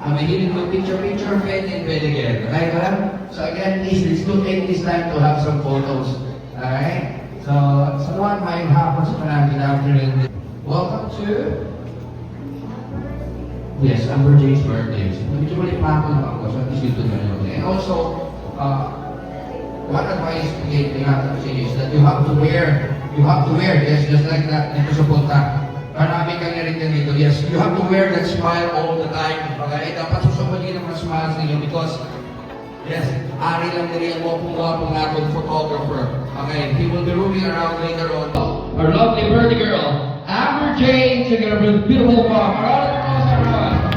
Mahilig to picture, pwede and pwede again. Okay, well, so again, please, let's do take this time to have some photos. Alright? So, sa mga may hapon sa panahon, good afternoon. Welcome to... Yes, Amber J's birthday. So, medyo mali pa ako naman ko, so at least dito na yun. And also, one advice again natin sa is that you have to wear, yes, just like that, dito sa punta. Marami kang narinig dito, yes, you have to wear that smile all the time. Okay? Dapat susumagin ang mga smiles ninyo because, yes, ari lang nila yung wapong-wapong natin photographer. Okay? He will be roaming around later on. Our lovely birthday girl, Amber Jane, together with beautiful mom. Round of applause, everyone.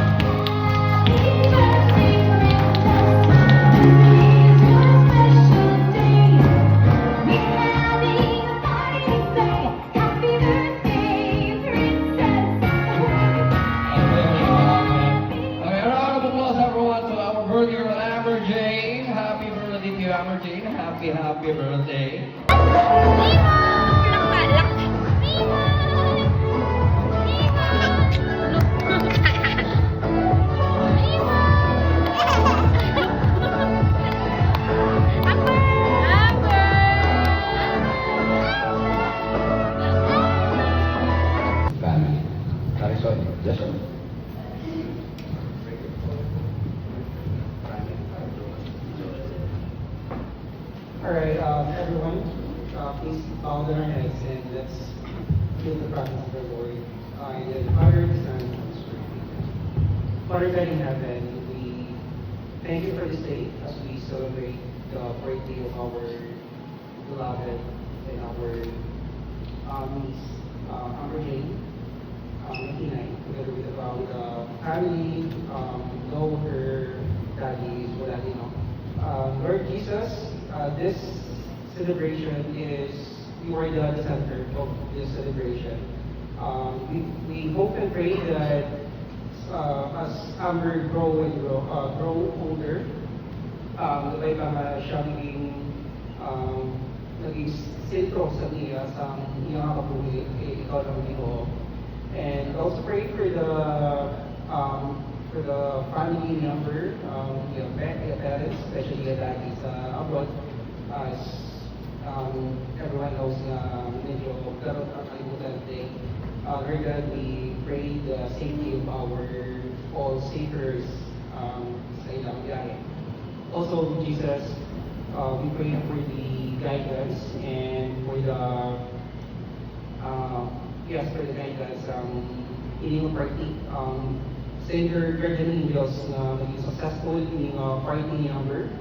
Happy birthday. Family. Marisol, Jason. Alright, everyone, please bow down our heads and let's feel the presence of the Lord. In the Father, the Son, and the Spirit. Father God in heaven, we thank you for this day as we celebrate the birthday of our beloved and our niece, Amber Jane, 99, together with our family, know her daddy is wala din, no? Lord Jesus, this celebration is, you are the center of this celebration. We hope and pray that as Amber grow older, gabay pa siya naging sentro sa iyang kabuhi, ikaw lang ito. And also pray for the family member, your parents, especially the daddy sa abroad. As everyone knows na medyo karoon ang kalimutan today. Lord God, we pray the safety of our all seekers sa ilang biyahe. Also, Jesus, we pray for the guidance and for the guidance inyong party. Send your guardian angels na maging successful in party number.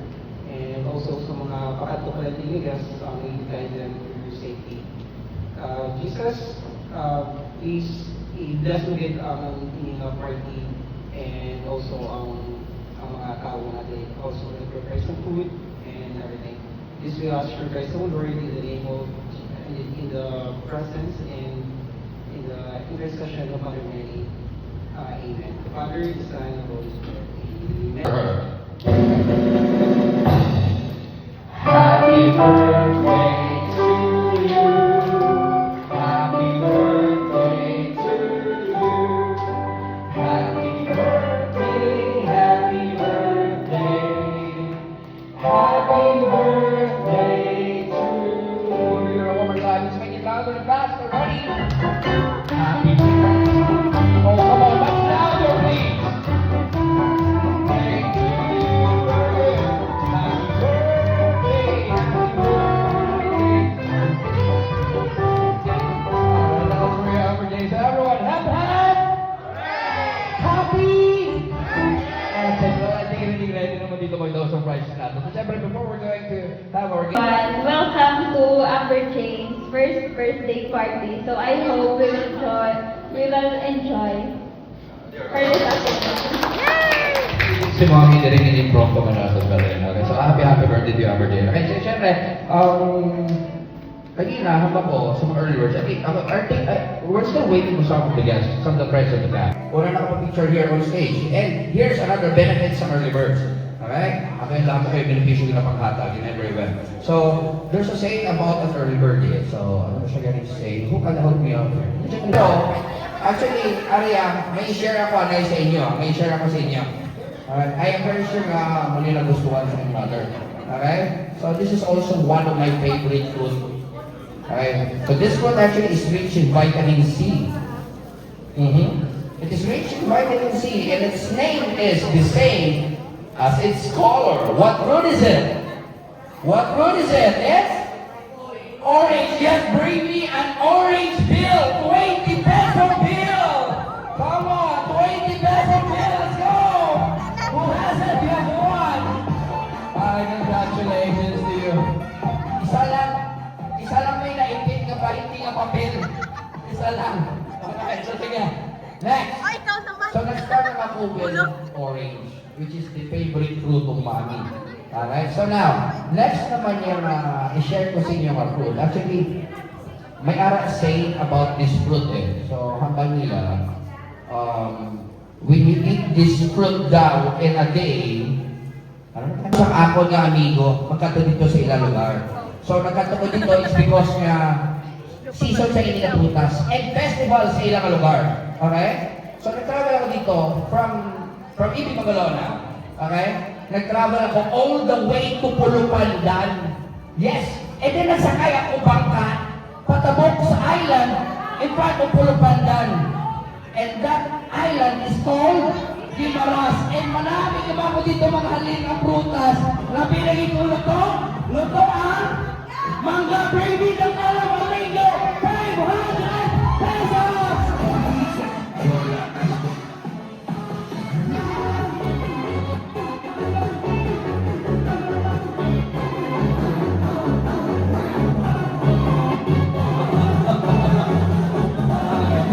And also sa mga pakatukalan tinigas, we guide them through safety. Jesus, please i-bless ulit ang inyong party and also ang mga tao natin. Also, prepare some food and everything. This we ask for Christ, O Lord, in the name of, in the presence and in the intercession of Mother Mary. Amen. The Father, the Son, and the Holy Spirit. Amen. Happy birthday to you. Happy birthday to you. Happy birthday, happy birthday. Happy birthday to you. You're one more time. Let's make it louder and faster. Ready? Happy birthday. Oh, come on, much louder, please. Welcome to Amber Jane's first birthday party. So I hope we will enjoy for this afternoon. Si Mommy din rin in-improve ko na sa Berlin. Okay, so happy birthday to you, Amber Jane. Okay, so syempre, kanina, hamba ko sa mga early words, we're still waiting for some of the guests, some of the friends of the band. Wala nakapag-picture here on stage. And here's another benefit sa early birds. Okay? Okay, lahat kayo benepisyo na panghatag in every way. So, there's a saying about an early bird. So, ano siya ganun say? Who can help me out here? So, actually, Arya, may share ako sa inyo. Alright, I am very sure nga muli nagustuhan sa inyong mother. Okay? So this is also one of my favorite fruit. Okay? So this fruit actually is rich in vitamin C. It is rich in vitamin C and its name is the same as its color. What fruit is it? What fruit is it? It's orange. Yes, bring me an orange bill. 20 peso bill. Come on, 20 peso bill. Let's go. Who has it? You have one. Congratulations to you. Isa lang may naipit ka ba? Hindi nga papel. Isa lang. Okay, so sige. Next. So nag-start na ako with orange, which is the favorite fruit of mommy. Alright, so now, next naman yung i-share ko sa inyo mga fruit. Actually, may ara saying about this fruit eh. So, hanggang nila, when you eat this fruit daw in a day, isang ako nga amigo, magkato dito sa ilang lugar. So, nagkato ko dito is because nga season sa inila prutas and festival sa ilang lugar. Okay? So, nag-travel ako dito from Ibi, Magalona. Okay? Nag-travel ako all the way to Pulupandan. Yes! And then nasakay ako bangka, patabok sa island in front of Pulupandan. And that island is called Guimaras. And marami iba ko dito mga halin ang prutas. Labi na ito luto. Luto ang mangga gravy ng alam mango. 500 pesos!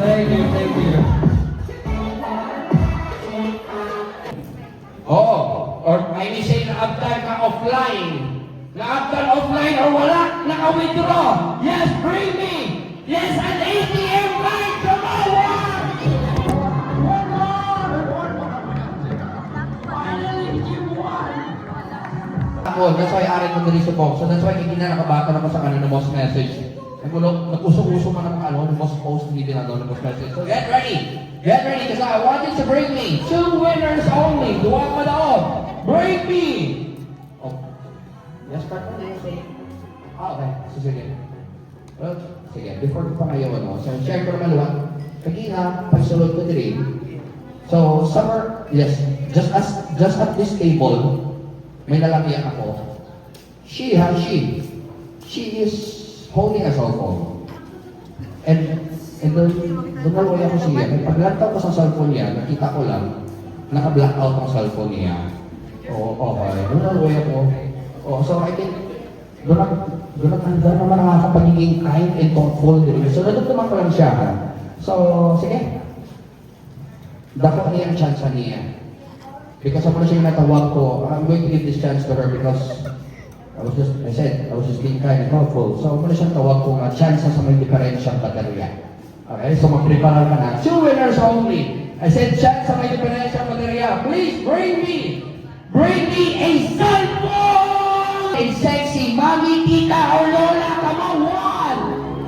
Thank you. Oh, or I may say na after ka offline. Na after offline or wala, naka-withdraw. Yes, bring me. Yes, an ATM card from our. One more. Finally, give one. Ako, that's why arin mo nari sa box. So that's why hindi na nakabata na ko sa kanina most message. Nag-usok-usok man ang most post hindi din ng most message. So get ready. Get ready because I want you to bring me 2 winners only. Duwag mo daw. Bring me. Oh. Yes, start mo din. Okay. So sige. Well, sige. Before ko pa kayo, so share ko naman lang. Kagina, pagsulod ko din. So, somewhere, yes, just at this table, may nalagyan ako. She is holding a cell phone. And doon naluya ko siya. Paglantaw ko sa cellphone niya, nakita ko lang, naka-blackout ang cellphone niya. Okay. Doon naluya ko. So I think, doon natanda naman ang aking pagiging kind and thoughtful din. So natutuman ko lang siya. So, sige. Dako niya ang chance niya. Because ako na siya yung natawag ko, I'm going to give this chance to her because I was just being kind and thoughtful. So, muna siyang tawag kong chance sa may diferensyang baterya. Okay, so mag-prepare ka na. 2 winners only. I said, chance sa may diferensyang baterya. Please, bring me a cell phone! And sexy, mommy, tita, or lola, come on,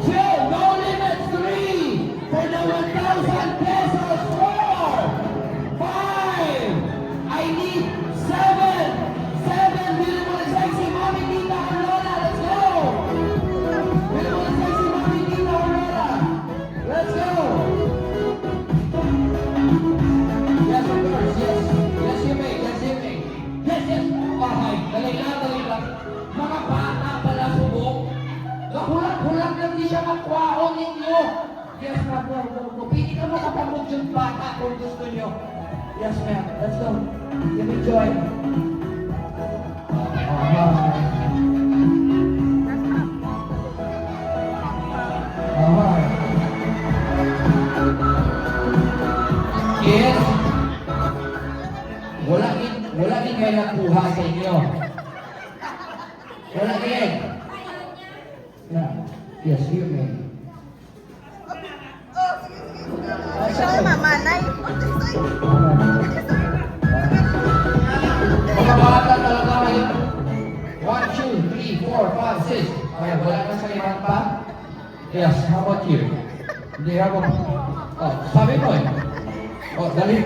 1, 2, no limits, 3, for the 1,000 pesos, 4, 5, I need 7, beautiful and sexy mommy, tita, or lola, let's go! Beautiful and sexy mommy, tita, or lola, let's go! Yes, of course, yes. Yes, you may, yes, you may. Yes, yes. Okay, dali lang. Mga bata pala subok. Nakulat-kulat lang di siya magkwaon ninyo. Yes, ma'am, go. Pili ka mo kapamog yung bata kung gusto nyo. Yes, ma'am, let's go. Give me joy. Yes. Wala din kayo nakuha sa inyo. Wala din. Yeah. Yes, you may. Ikaw mamanay. Mga bata talaga kayo. 1, 2, 3, 4, 5, 6. Okay, wala na sa iman pa? Yes, how about you? Hindi ako. Sabi mo eh. Dali.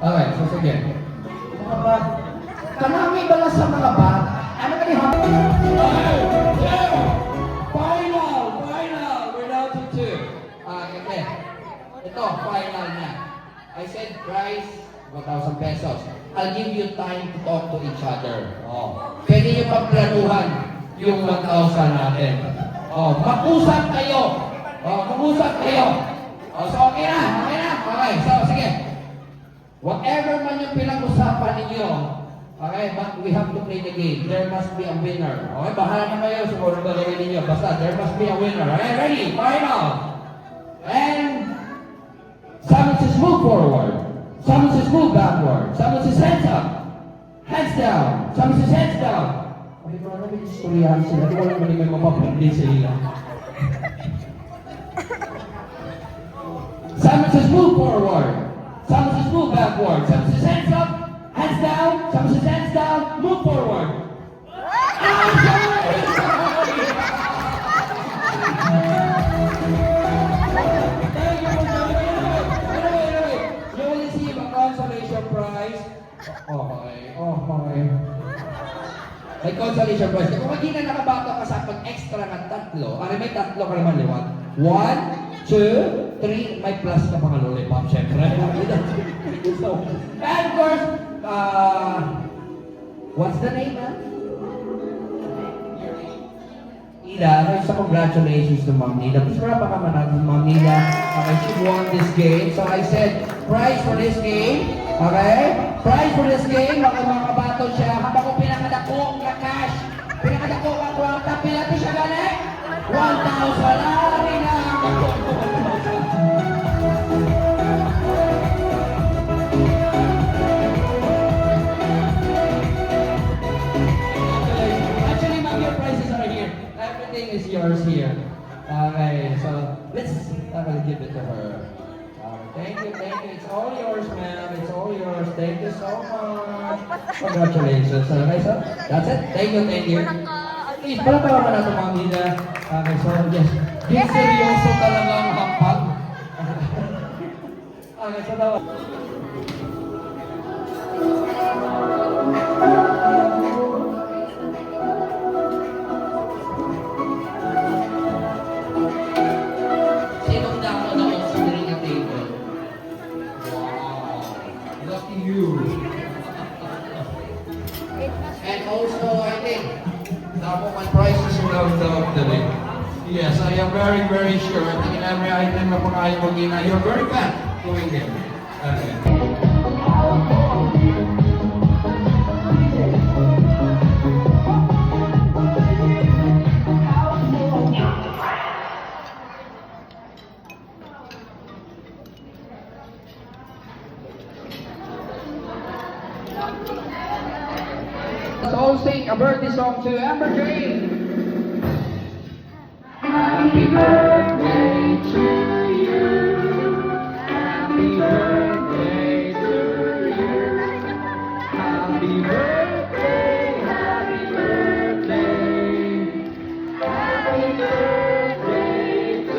Okay, so sige. Mga bata. Kanami bala sa mga bata. Ano ka ni Final! Final! We're down to 2. Kasi, ito, final na. I said price, 1,000 pesos. I'll give you time to talk to each other. Oh. Pwede nyo pagplanuhan yung 1,000 natin. Oh, mag-usap kayo. Oh, mag-usap kayo. Oh, so okay na, okay na. Okay, so sige. Whatever man yung pinag-usapan ninyo, okay, but we have to play the game. There must be a winner. Okay, bahala na kayo siguro ba gawin ninyo. Basta, there must be a winner. Okay, ready? Final! And someone says move forward. Someone says move backward. Someone says hands up. Hands down. Someone says hands down. Okay, bro, ano may istoryahan sila? Di wala naman yung mapapagdi sila. Someone says move forward. Someone says move backward. Someone says hands up. Hands down. Someone says hands down. Move forward. You will receive a consolation prize. Okay. May consolation prize. Kung hindi na nakabato ka sa pag-extra ng tatlo, may tatlo ka naman liwat. 1, 2, 3, may plus ka mga lollipop, syempre. And of course, what's the name, man? Ida, so congratulations to Ma'am Nida. Gusto na baka managin Ma'am Nida. Okay, she won this game. So I said, prize for this game. Okay? Prize for this game. Mga kabaton siya. Habang ko pinakadako na cash. Pinakadako ka kwarta. Pila to siya galing? 1,000. Lari na. Actually, ma'am, your prizes are here. Everything is yours here. Okay, so let's give it to her. Thank you. It's all yours, ma'am. It's all yours. Thank you so much. Congratulations. Okay, so that's it. Thank you. Please, palatawakan natin mga Nida. Okay, so yes. Di seryoso talaga ang hampag. Okay, so daw. Sinong damo na ako sa drink table? Wow. Lucky you. And also, I think, damo my prices around the week. Yes, I am very, very sure. I think in every item na pakain mo gina, you're very bad doing it. Okay. Let's all sing a birthday song to Amber Jane. Happy birthday to you. Happy birthday to you. Happy birthday, happy birthday. Happy birthday to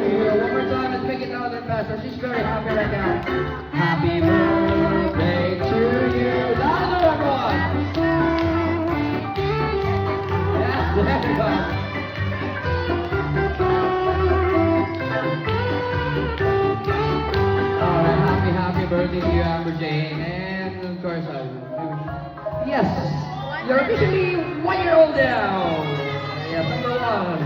you. One more time, let's make it louder and faster. She's very happy right now. Happy birthday to you. Louder, everyone. Everybody. Alright, happy birthday to you, Amber Jane. And of course, yes, you're officially 1 year old now. Yes, number 1.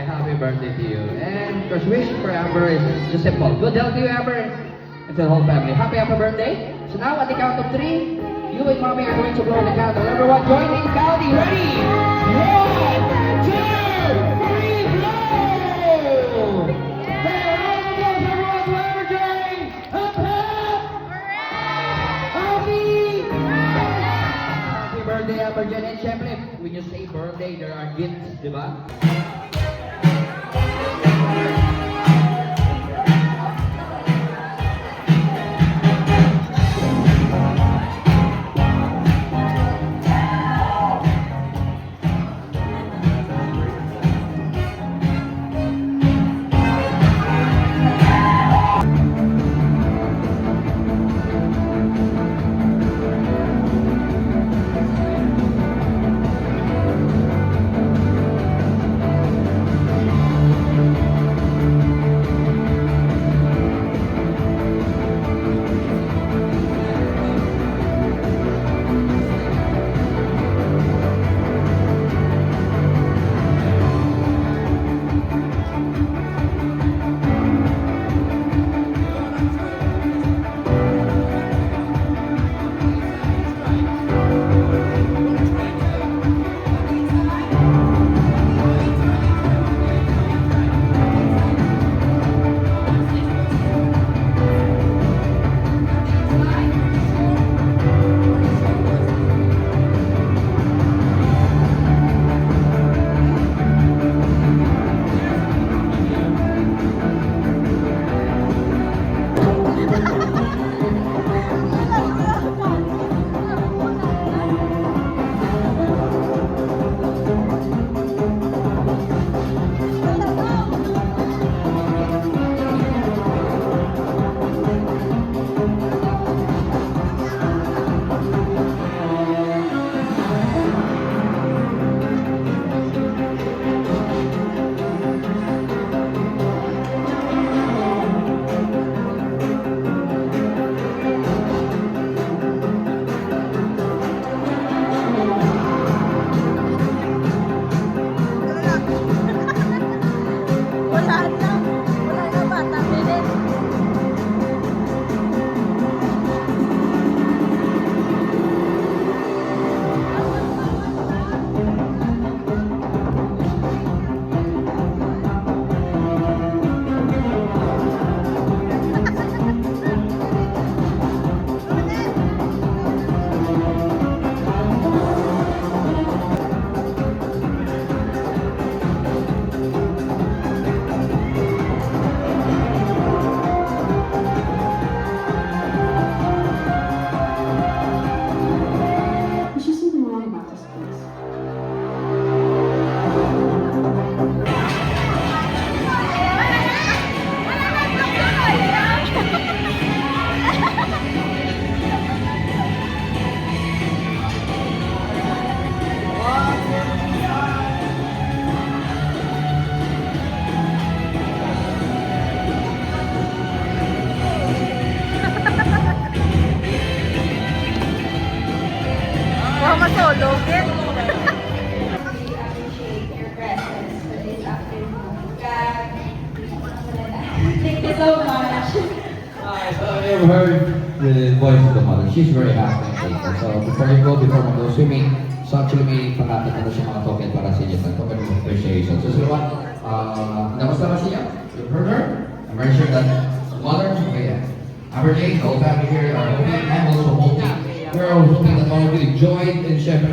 Happy birthday to you. And of course, wish for Amber is just simple. Good health to you, Amber, and to the whole family. Happy birthday. So now, at the count of 3, you and Mommy are going to blow the candle. Everyone, join in counting. Ready? 1, 2, 3, blow! Hey, round of applause, everyone, to Amber Jane! Happy birthday, Amber Jane. And syempre, when you say birthday, there are gifts, di ba? naka-solo, Git. We appreciate your presence for this afternoon. God, thank you so much. So you've heard the voice of the mother. She's very happy. So before you go swimming, so actually may pakatid na siya mga token para sa inyo. Token of appreciation. So sila namusta ba siya? You've heard her? I'm very sure that the mother, okay, yeah. Our day, the whole family here are hoping, I'm also hoping. We're all hoping that all of you enjoyed and syempre